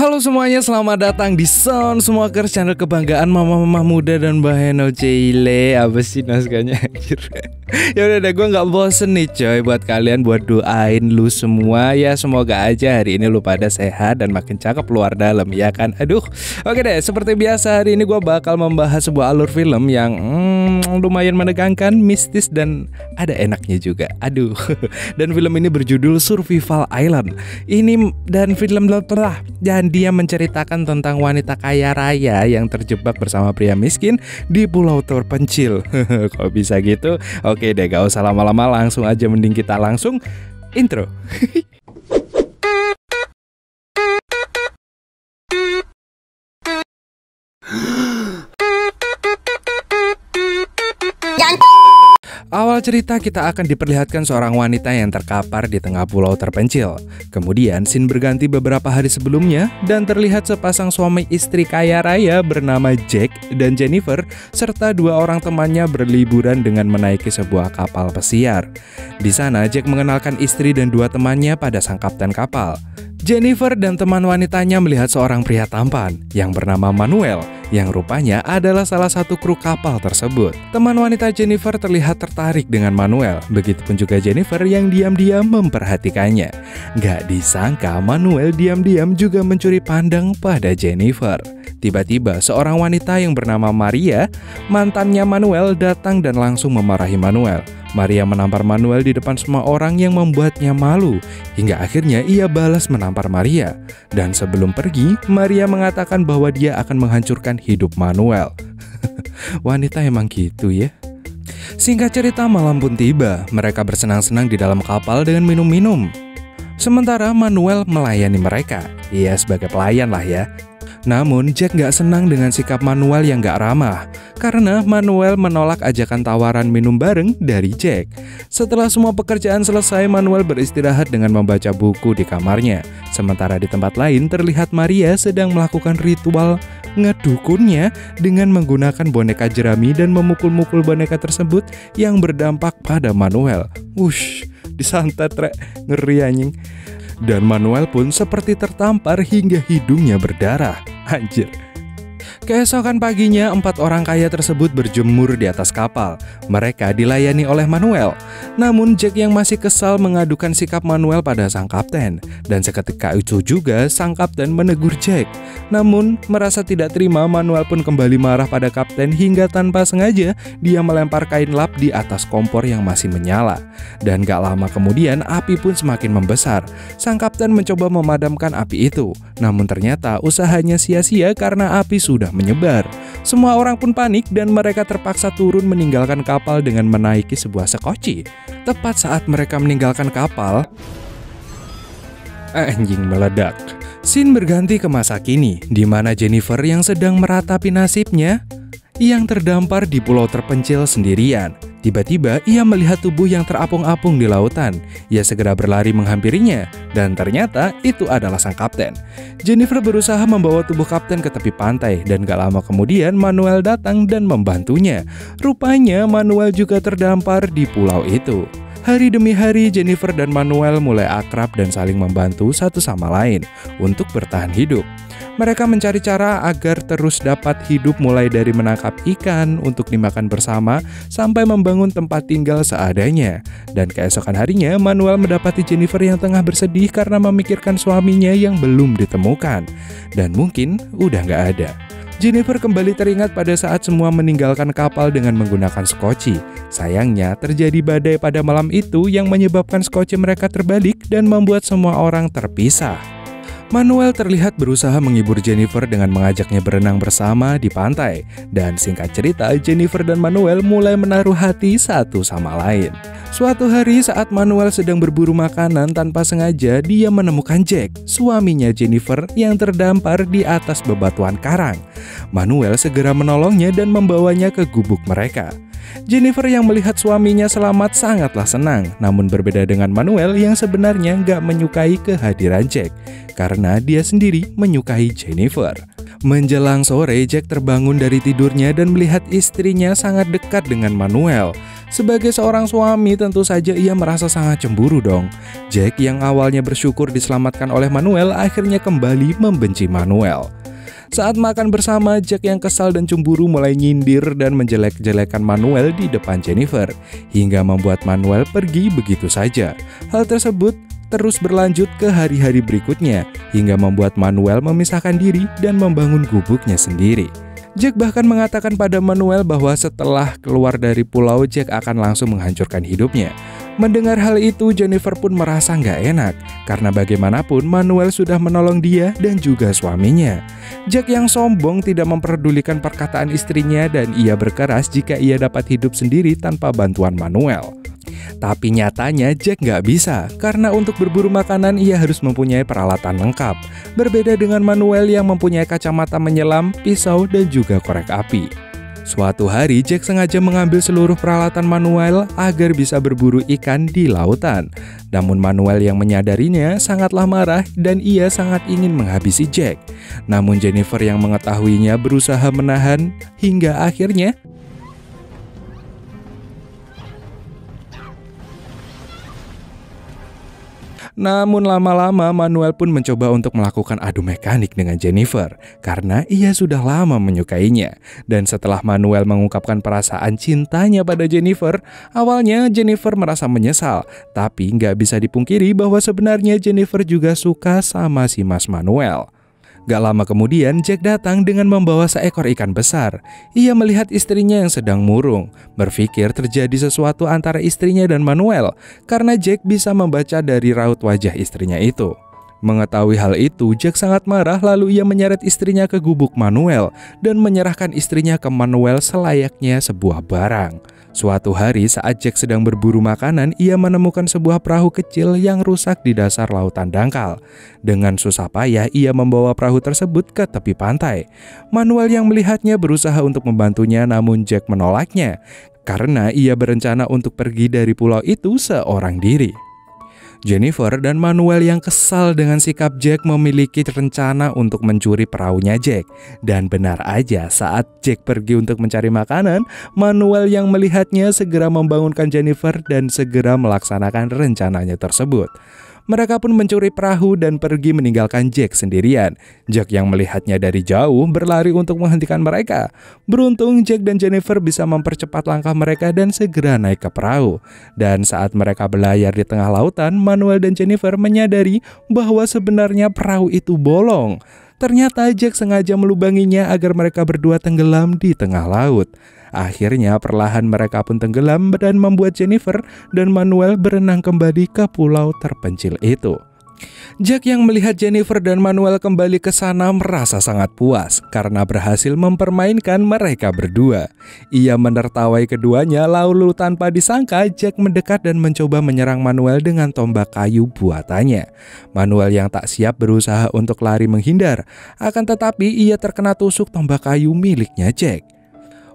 Halo semuanya, selamat datang di Sound Smokers, channel kebanggaan mama-mama muda dan Baheno Cile. Apa sih naskahnya anjir? Ya udah deh, gue gak bosen nih coy buat kalian buat doain lu semua ya. Semoga aja hari ini lu pada sehat dan makin cakep luar dalam ya kan. Aduh, oke deh, seperti biasa hari ini gue bakal membahas sebuah alur film yang lumayan menegangkan, mistis dan ada enaknya juga. Aduh. Dan film ini berjudul Survival Island. Ini dan film dan dia menceritakan tentang wanita kaya raya yang terjebak bersama pria miskin di pulau terpencil. Kok bisa gitu? Oke deh, gak usah lama-lama, langsung aja mending kita langsung intro. Awal cerita kita akan diperlihatkan seorang wanita yang terkapar di tengah pulau terpencil. Kemudian scene berganti beberapa hari sebelumnya dan terlihat sepasang suami istri kaya raya bernama Jack dan Jennifer serta dua orang temannya berliburan dengan menaiki sebuah kapal pesiar. Di sana Jack mengenalkan istri dan dua temannya pada sang kapten kapal. Jennifer dan teman wanitanya melihat seorang pria tampan yang bernama Manuel yang rupanya adalah salah satu kru kapal tersebut. Teman wanita Jennifer terlihat tertarik dengan Manuel, begitupun juga Jennifer yang diam-diam memperhatikannya. Gak disangka Manuel diam-diam juga mencuri pandang pada Jennifer. Tiba-tiba seorang wanita yang bernama Maria, mantannya Manuel, datang dan langsung memarahi Manuel. Maria menampar Manuel di depan semua orang yang membuatnya malu, hingga akhirnya ia balas menampar Maria. Dan sebelum pergi, Maria mengatakan bahwa dia akan menghancurkan hidup Manuel. Wanita emang gitu ya. Singkat cerita, malam pun tiba. Mereka bersenang-senang di dalam kapal dengan minum-minum. Sementara Manuel melayani mereka. Ia sebagai pelayan lah ya. Namun Jack gak senang dengan sikap Manuel yang gak ramah, karena Manuel menolak ajakan tawaran minum bareng dari Jack. Setelah semua pekerjaan selesai, Manuel beristirahat dengan membaca buku di kamarnya. Sementara di tempat lain terlihat Maria sedang melakukan ritual ngedukunnya dengan menggunakan boneka jerami dan memukul-mukul boneka tersebut yang berdampak pada Manuel. Wush, disantet rek, ngeri anjing. Dan Manuel pun seperti tertampar hingga hidungnya berdarah. Anjir. Keesokan paginya, 4 orang kaya tersebut berjemur di atas kapal. Mereka dilayani oleh Manuel. Namun Jack yang masih kesal mengadukan sikap Manuel pada sang kapten. Dan seketika itu juga sang kapten menegur Jack. Namun merasa tidak terima, Manuel pun kembali marah pada kapten hingga tanpa sengaja dia melempar kain lap di atas kompor yang masih menyala. Dan gak lama kemudian api pun semakin membesar. Sang kapten mencoba memadamkan api itu. Namun ternyata usahanya sia-sia karena api sudah menyebar. Semua orang pun panik dan mereka terpaksa turun meninggalkan kapal dengan menaiki sebuah sekoci. Tepat saat mereka meninggalkan kapal, anjing meledak. Scene berganti ke masa kini, di mana Jennifer yang sedang meratapi nasibnya yang terdampar di pulau terpencil sendirian. Tiba-tiba ia melihat tubuh yang terapung-apung di lautan. Ia segera berlari menghampirinya, dan ternyata itu adalah sang kapten. Jennifer berusaha membawa tubuh kapten ke tepi pantai, dan gak lama kemudian Manuel datang dan membantunya. Rupanya Manuel juga terdampar di pulau itu. Hari demi hari Jennifer dan Manuel mulai akrab dan saling membantu satu sama lain untuk bertahan hidup. Mereka mencari cara agar terus dapat hidup, mulai dari menangkap ikan untuk dimakan bersama sampai membangun tempat tinggal seadanya. Dan keesokan harinya Manuel mendapati Jennifer yang tengah bersedih karena memikirkan suaminya yang belum ditemukan dan mungkin udah gak ada. Jennifer kembali teringat pada saat semua meninggalkan kapal dengan menggunakan skoci. Sayangnya terjadi badai pada malam itu yang menyebabkan skoci mereka terbalik dan membuat semua orang terpisah. Manuel terlihat berusaha menghibur Jennifer dengan mengajaknya berenang bersama di pantai. Dan singkat cerita, Jennifer dan Manuel mulai menaruh hati satu sama lain. Suatu hari saat Manuel sedang berburu makanan, tanpa sengaja dia menemukan Jack, suaminya Jennifer, yang terdampar di atas bebatuan karang. Manuel segera menolongnya dan membawanya ke gubuk mereka. Jennifer yang melihat suaminya selamat sangatlah senang. Namun berbeda dengan Manuel yang sebenarnya gak menyukai kehadiran Jack, karena dia sendiri menyukai Jennifer. Menjelang sore, Jack terbangun dari tidurnya dan melihat istrinya sangat dekat dengan Manuel. Sebagai seorang suami, tentu saja ia merasa sangat cemburu dong. Jack yang awalnya bersyukur diselamatkan oleh Manuel akhirnya kembali membenci Manuel. Saat makan bersama, Jack yang kesal dan cemburu mulai nyindir dan menjelek-jelekan Manuel di depan Jennifer, hingga membuat Manuel pergi begitu saja. Hal tersebut terus berlanjut ke hari-hari berikutnya, hingga membuat Manuel memisahkan diri dan membangun gubuknya sendiri. Jack bahkan mengatakan pada Manuel bahwa setelah keluar dari pulau, Jack akan langsung menghancurkan hidupnya. Mendengar hal itu, Jennifer pun merasa nggak enak, karena bagaimanapun Manuel sudah menolong dia dan juga suaminya. Jack yang sombong tidak memperdulikan perkataan istrinya dan ia berkeras jika ia dapat hidup sendiri tanpa bantuan Manuel. Tapi nyatanya Jack nggak bisa, karena untuk berburu makanan ia harus mempunyai peralatan lengkap. Berbeda dengan Manuel yang mempunyai kacamata menyelam, pisau, dan juga korek api. Suatu hari Jack sengaja mengambil seluruh peralatan Manuel agar bisa berburu ikan di lautan. Namun Manuel yang menyadarinya sangatlah marah dan ia sangat ingin menghabisi Jack. Namun Jennifer yang mengetahuinya berusaha menahan hingga akhirnya Namun lama-lama Manuel pun mencoba untuk melakukan adu mekanik dengan Jennifer karena ia sudah lama menyukainya. Dan setelah Manuel mengungkapkan perasaan cintanya pada Jennifer, awalnya Jennifer merasa menyesal. Tapi nggak bisa dipungkiri bahwa sebenarnya Jennifer juga suka sama si Mas Manuel. Gak lama kemudian Jack datang dengan membawa seekor ikan besar. Ia melihat istrinya yang sedang murung, berpikir terjadi sesuatu antara istrinya dan Manuel karena Jack bisa membaca dari raut wajah istrinya itu. Mengetahui hal itu, Jack sangat marah lalu ia menyeret istrinya ke gubuk Manuel dan menyerahkan istrinya ke Manuel selayaknya sebuah barang. Suatu hari saat Jack sedang berburu makanan, ia menemukan sebuah perahu kecil yang rusak di dasar lautan dangkal. Dengan susah payah, ia membawa perahu tersebut ke tepi pantai. Manuel yang melihatnya berusaha untuk membantunya, namun Jack menolaknya karena ia berencana untuk pergi dari pulau itu seorang diri. Jennifer dan Manuel yang kesal dengan sikap Jack memiliki rencana untuk mencuri perahunya Jack. Dan benar aja, saat Jack pergi untuk mencari makanan, Manuel yang melihatnya segera membangunkan Jennifer dan segera melaksanakan rencananya tersebut. Mereka pun mencuri perahu dan pergi meninggalkan Jack sendirian. Jack yang melihatnya dari jauh berlari untuk menghentikan mereka. Beruntung Jack dan Jennifer bisa mempercepat langkah mereka dan segera naik ke perahu. Dan saat mereka berlayar di tengah lautan, Manuel dan Jennifer menyadari bahwa sebenarnya perahu itu bolong. Ternyata Jack sengaja melubanginya agar mereka berdua tenggelam di tengah laut. Akhirnya perlahan mereka pun tenggelam dan membuat Jennifer dan Manuel berenang kembali ke pulau terpencil itu. Jack yang melihat Jennifer dan Manuel kembali ke sana merasa sangat puas karena berhasil mempermainkan mereka berdua. Ia menertawai keduanya lalu tanpa disangka Jack mendekat dan mencoba menyerang Manuel dengan tombak kayu buatannya. Manuel yang tak siap berusaha untuk lari menghindar, akan tetapi ia terkena tusuk tombak kayu miliknya Jack.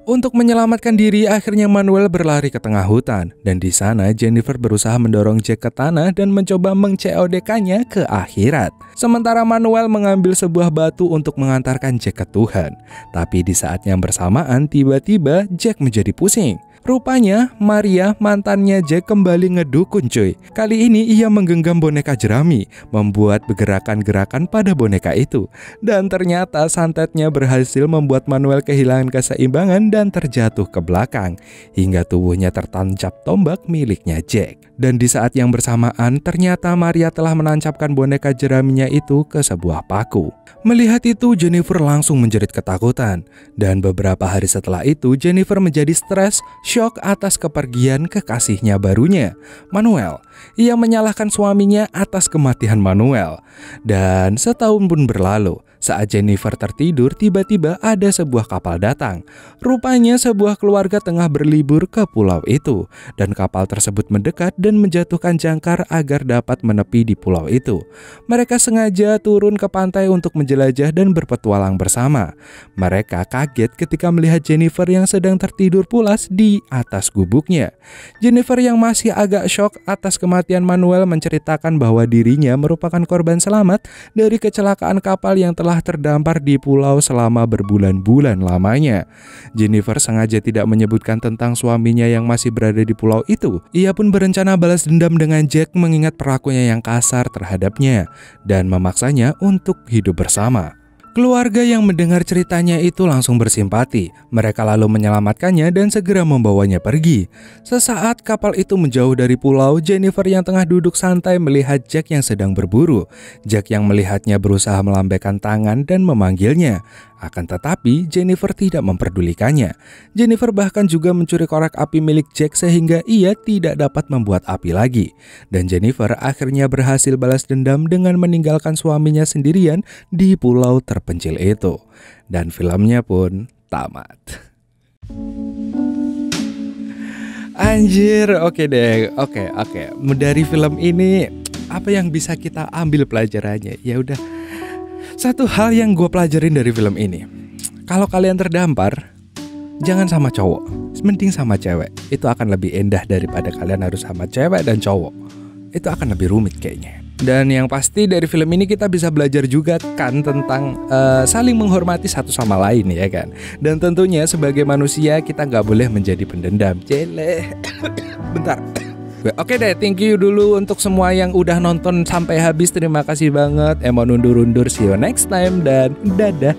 Untuk menyelamatkan diri, akhirnya Manuel berlari ke tengah hutan. Dan di sana Jennifer berusaha mendorong Jack ke tanah dan mencoba meng-COD-kannya ke akhirat. Sementara Manuel mengambil sebuah batu untuk mengantarkan Jack ke Tuhan. Tapi di saat yang bersamaan, tiba-tiba Jack menjadi pusing. Rupanya Maria, mantannya Jack, kembali ngedukun cuy. Kali ini ia menggenggam boneka jerami, membuat gerakan-gerakan pada boneka itu. Dan ternyata santetnya berhasil membuat Manuel kehilangan keseimbangan dan terjatuh ke belakang, hingga tubuhnya tertancap tombak miliknya Jack. Dan di saat yang bersamaan, ternyata Maria telah menancapkan boneka jeraminya itu ke sebuah paku. Melihat itu, Jennifer langsung menjerit ketakutan. Dan beberapa hari setelah itu, Jennifer menjadi stres, shock atas kepergian kekasihnya barunya, Manuel. Ia menyalahkan suaminya atas kematian Manuel. Dan setahun pun berlalu. Saat Jennifer tertidur, tiba-tiba ada sebuah kapal datang. Rupanya sebuah keluarga tengah berlibur ke pulau itu. Dan kapal tersebut mendekat dan menjatuhkan jangkar agar dapat menepi di pulau itu. Mereka sengaja turun ke pantai untuk menjelajah dan berpetualang bersama. Mereka kaget ketika melihat Jennifer yang sedang tertidur pulas di atas gubuknya. Jennifer yang masih agak shock atas kematian Manuel menceritakan bahwa dirinya merupakan korban selamat dari kecelakaan kapal yang telah telah terdampar di pulau selama berbulan-bulan lamanya. Jennifer sengaja tidak menyebutkan tentang suaminya yang masih berada di pulau itu. Ia pun berencana balas dendam dengan Jack mengingat perlakuannya yang kasar terhadapnya dan memaksanya untuk hidup bersama. Keluarga yang mendengar ceritanya itu langsung bersimpati. Mereka lalu menyelamatkannya dan segera membawanya pergi. Sesaat kapal itu menjauh dari pulau, Jennifer yang tengah duduk santai melihat Jack yang sedang berburu. Jack yang melihatnya berusaha melambaikan tangan dan memanggilnya. Akan tetapi Jennifer tidak memperdulikannya. Jennifer bahkan juga mencuri korek api milik Jack sehingga ia tidak dapat membuat api lagi. Dan Jennifer akhirnya berhasil balas dendam dengan meninggalkan suaminya sendirian di pulau terpencil itu. Dan filmnya pun tamat. Anjir, oke deh. Oke. Dari film ini apa yang bisa kita ambil pelajarannya? Ya udah. Satu hal yang gue pelajarin dari film ini, kalau kalian terdampar, jangan sama cowok, mending sama cewek. Itu akan lebih indah daripada kalian harus sama cewek dan cowok. Itu akan lebih rumit kayaknya. Dan yang pasti dari film ini kita bisa belajar juga kan tentang saling menghormati satu sama lain ya kan. Dan tentunya sebagai manusia kita nggak boleh menjadi pendendam. Jelek. Bentar. Oke deh, thank you dulu untuk semua yang udah nonton sampai habis. Terima kasih banget. Emang undur-undur, see you next time dan dadah.